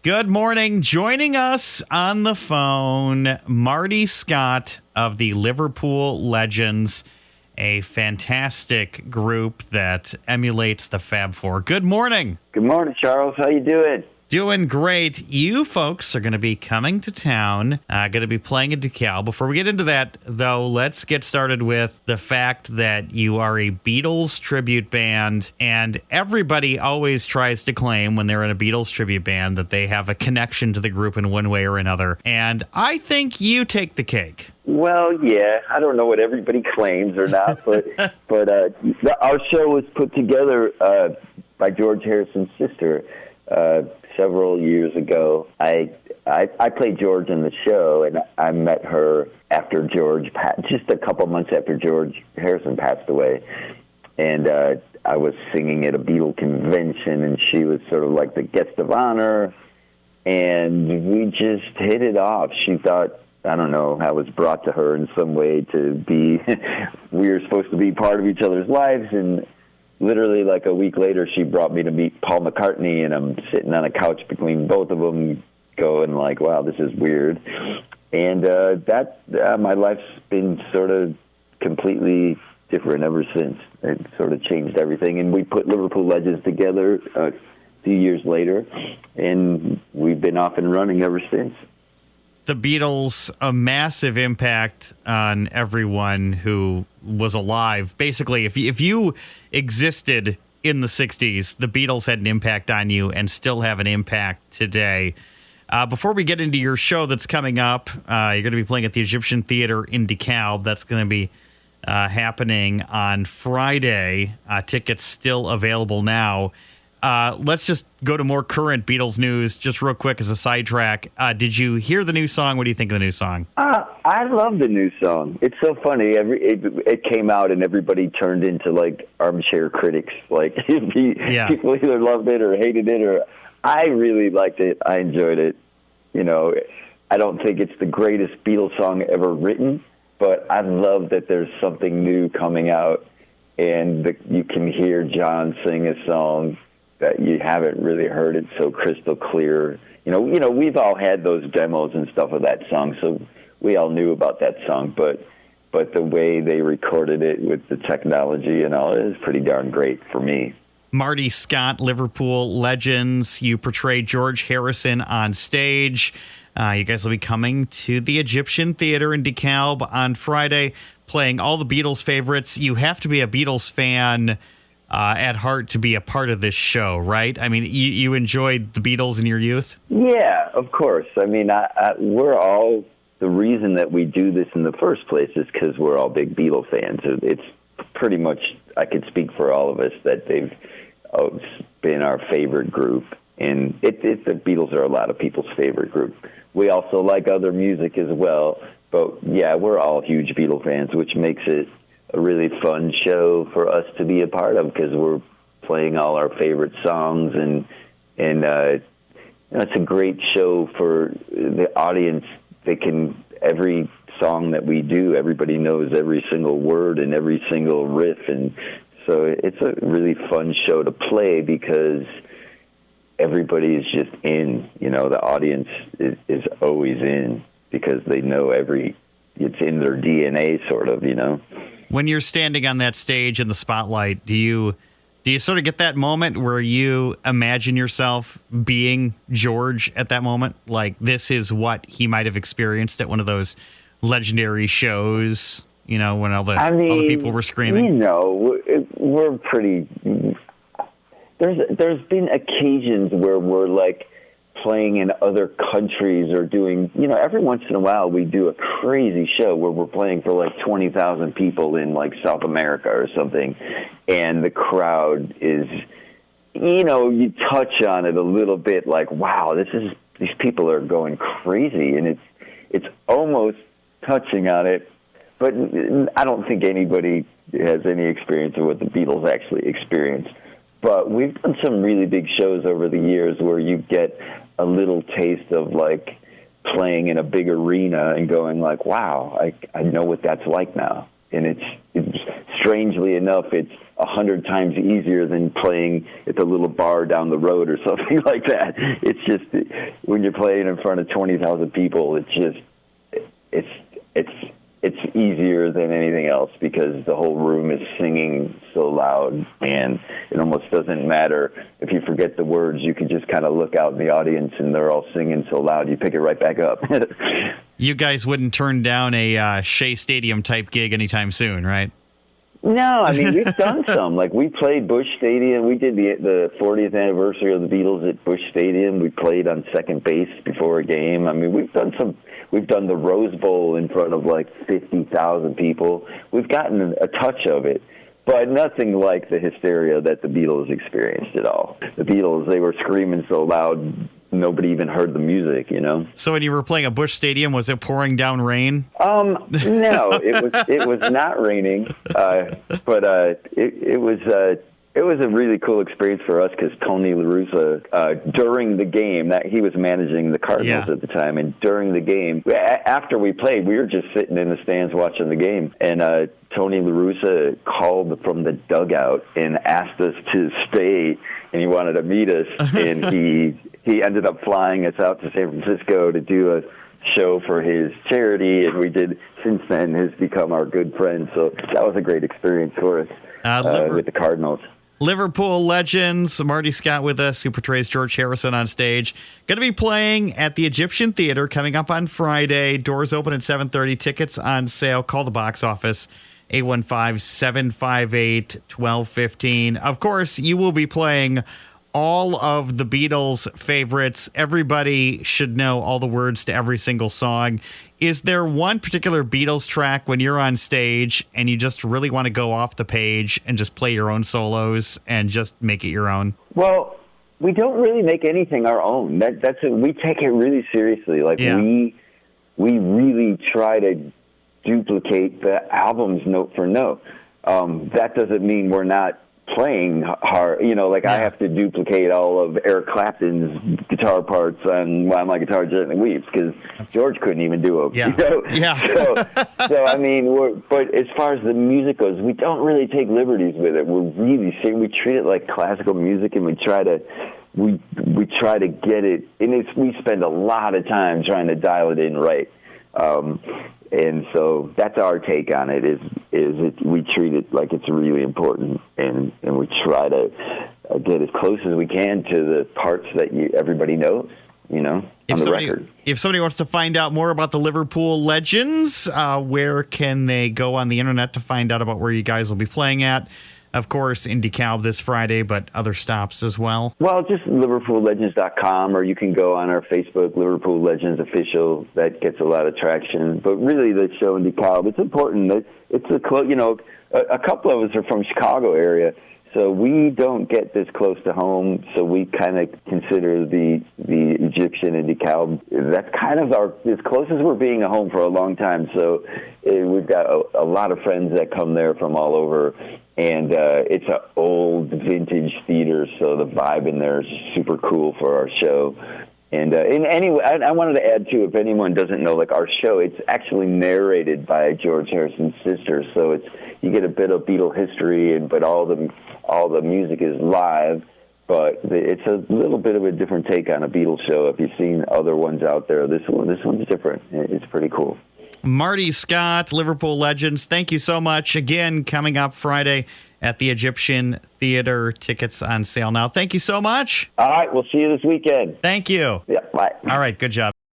Good morning. Joining us on the phone, Marty Scott of the Liverpool Legends, a fantastic group that emulates the Fab Four. Good morning. Good morning, Charles. How you doing? Doing great. You folks are going to be coming to town, going to be playing in DeKalb. Before we get into that, though, let's get started with the fact that you are a Beatles tribute band, and everybody always tries to claim when they're in a Beatles tribute band that they have a connection to the group in one way or another, and I think you take the cake. Well, yeah, I don't know what everybody claims or not, but our show was put together by George Harrison's sister several years ago. I played George in the show, and I met her after George just a couple months after George Harrison passed away, and I was singing at a Beatle convention, and she was sort of like the guest of honor, and we just hit it off. She thought, I don't know, I was brought to her in some way to be, we were supposed to be part of each other's lives, and literally like a week later, she brought me to meet Paul McCartney, and I'm sitting on a couch between both of them going like, wow, this is weird. And my life's been sort of completely different ever since. It sort of changed everything. And we put Liverpool Legends together a few years later, and we've been off and running ever since. The Beatles, a massive impact on everyone who was alive. Basically, if you existed in the 60s, the Beatles had an impact on you and still have an impact today. Before we get into your show that's coming up, you're going to be playing at the Egyptian Theater in DeKalb. That's going to be happening on Friday. Tickets still available now. Let's just go to more current Beatles news just real quick as a sidetrack. Did you hear the new song? What do you think of the new song? I love the new song. It's so funny. It came out and everybody turned into like armchair critics. Like people either loved it or hated it. Or I really liked it. I enjoyed it. You know, I don't think it's the greatest Beatles song ever written, but I love that there's something new coming out, and you can hear John sing a song that you haven't really heard it so crystal clear. You know, we've all had those demos and stuff of that song, so we all knew about that song, but the way they recorded it with the technology and all, it is pretty darn great for me. Marty Scott, Liverpool Legends. You portray George Harrison on stage. You guys will be coming to the Egyptian Theater in DeKalb on Friday, playing all the Beatles favorites. You have to be a Beatles fan at heart to be a part of this show, right? I mean, you enjoyed the Beatles in your youth? Yeah, of course. I mean, we're all, the reason that we do this in the first place is because we're all big Beatles fans. It's pretty much, I could speak for all of us, that they've been our favorite group. And the Beatles are a lot of people's favorite group. We also like other music as well. But, yeah, we're all huge Beatles fans, which makes it a really fun show for us to be a part of because we're playing all our favorite songs, and it's a great show for the audience. Every song that we do, everybody knows every single word and every single riff, and so it's a really fun show to play because everybody is just in. You know, the audience is always in because they know it's in their DNA, sort of, you know. When you're standing on that stage in the spotlight, do you sort of get that moment where you imagine yourself being George at that moment? Like, this is what he might have experienced at one of those legendary shows, you know, when all the people were screaming? You know, we're pretty... There's been occasions where we're, like, playing in other countries or doing, you know, every once in a while we do a crazy show where we're playing for like 20,000 people in like South America or something, and the crowd is, you know, you touch on it a little bit like, wow, these people are going crazy, and it's almost touching on it, but I don't think anybody has any experience of what the Beatles actually experienced. But we've done some really big shows over the years where you get a little taste of like playing in a big arena and going like, wow, I know what that's like now. And it's strangely enough, it's 100 times easier than playing at the little bar down the road or something like that. It's just when you're playing in front of 20,000 people, it's easier than anything else because the whole room is singing so loud, and it almost doesn't matter if you forget the words. You can just kind of look out in the audience, and they're all singing so loud, you pick it right back up. You guys wouldn't turn down a Shea Stadium type gig anytime soon, right? No, I mean, we've done some. Like, we played Busch Stadium. We did the 40th anniversary of the Beatles at Busch Stadium. We played on second base before a game. I mean, we've done the Rose Bowl in front of like 50,000 people. We've gotten a touch of it, but nothing like the hysteria that the Beatles experienced at all. The Beatles, they were screaming so loud, nobody even heard the music, you know? So when you were playing at Busch Stadium, was it pouring down rain? No, it was not raining, but it was a really cool experience for us because Tony La Russa, during the game, that he was managing the Cardinals at the time, and during the game, after we played, we were just sitting in the stands watching the game, and Tony La Russa called from the dugout and asked us to stay, and he wanted to meet us, and he ended up flying us out to San Francisco to do a show for his charity, and we did, since then, has become our good friend. So that was a great experience for us with the Cardinals. Liverpool legends, Marty Scott with us, who portrays George Harrison on stage. Going to be playing at the Egyptian Theater coming up on Friday. Doors open at 7:30. Tickets on sale. Call the box office, 815-758-1215. Of course, you will be playing all of the Beatles' favorites. Everybody should know all the words to every single song. Is there one particular Beatles track when you're on stage and you just really want to go off the page and just play your own solos and just make it your own? Well, we don't really make anything our own. We take it really seriously. Like, we really try to duplicate the albums note for note. That doesn't mean we're not playing hard, I have to duplicate all of Eric Clapton's guitar parts on Why My Guitar Gently Weeps because George couldn't even do them. So I mean, but as far as the music goes, we don't really take liberties with it. We treat it like classical music, and we try to get it, and we spend a lot of time trying to dial it in right. And so that's our take on it. We treat it like it's really important, and we try to get as close as we can to the parts that everybody knows, on the record. If somebody wants to find out more about the Liverpool legends, where can they go on the internet to find out about where you guys will be playing at? Of course, in DeKalb this Friday, but other stops as well. Well, just LiverpoolLegends.com, or you can go on our Facebook, Liverpool Legends Official. That gets a lot of traction. But really, the show in DeKalb, it's important that it's a couple of us are from Chicago area, so we don't get this close to home. So we kind of consider the Egyptian in DeKalb, that's kind of as close as we're being a home for a long time. So we've got a lot of friends that come there from all over. And it's an old vintage theater, so the vibe in there is super cool for our show. And anyway, I wanted to add, too, if anyone doesn't know, like, our show, it's actually narrated by George Harrison's sister. So you get a bit of Beatle history, but all the music is live. But it's a little bit of a different take on a Beatles show. If you've seen other ones out there, this one's different. It's pretty cool. Marty Scott, Liverpool Legends, thank you so much. Again, coming up Friday at the Egyptian Theater. Tickets on sale now. Thank you so much. All right, we'll see you this weekend. Thank you. Yeah, bye. All right, good job.